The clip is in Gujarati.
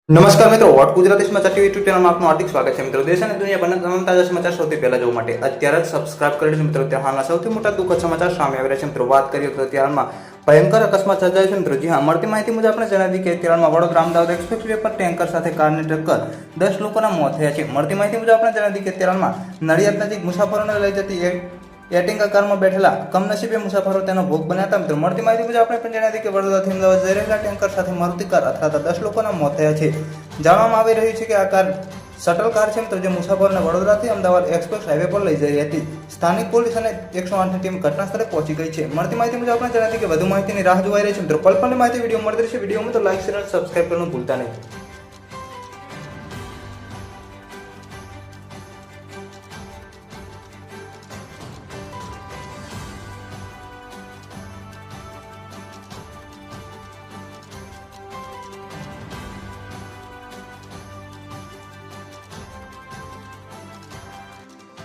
નમસ્કાર મિત્રો, વોટ ગુજરાતી સમાચાર ટીવી યુટ્યુબ ચેનલમાં આપનું હાર્દિક સ્વાગત છે મિત્રો। દેશ અને દુનિયાભરના તમામ તાજા સમાચાર સૌથી પહેલા જોવા માટે અત્યારે જ સબસ્ક્રાઇબ કરી લેજો મિત્રો। ત્યાં હાલના સૌથી મોટા દુઃખદ સમાચાર સામે આવી રહ્યા છે મિત્રો। વાત કરીએ તો અત્યારમાં ભયંકર અકસ્માત સર્જાયો છે મિત્રો। જી હા, મળતી માહિતી મુજબ આપણે જણાવી કે અત્યારમાં વડોદરા અમદાવાદ એક્સપ્રેસવે પર ટેન્કર સાથે કારની ટક્કર 10 લોકોના મોત થયા છે। મળતી માહિતી મુજબ આપણે જણાવી કે અત્યારમાં નડિયાદ નજીક મુસાફરોને લઈ જતી એર્ટિગા કારમાં બેઠેલા કમનસીબે મુસાફરો તેનો ભોગ બન્યા હતા મિત્રો। મળતી માહિતી મુજબ આપણે પણ જણાવી કે વડોદરાથી અમદાવાદ જઈ રહેલા ટેન્કર સાથે મારુતિ કાર અથડાતા 10 લોકોના મોત થયા છે। જાણવામાં આવી રહ્યું છે કે આ કાર શટલ કાર છે મિત્રો, જે મુસાફરોને વડોદરાથી અમદાવાદ એક્સપ્રેસ હાઈવે પર લઈ જઈ રહી હતી। સ્થાનિક પોલીસ અને 108ની ટીમ ઘટના સ્થળે પહોંચી ગઈ છે। મળતી માહિતી મુજબ આપણે જણાવી કે વધુ માહિતીની રાહ જોવાઈ રહી છે મિત્રો। પલ પલની માહિતી વિડીયો મળતી રહેશે। વિડીયોમાં તો લાઈક શેર અને સબસ્ક્રાઇબ કરવાનું ભૂલતા નહીં।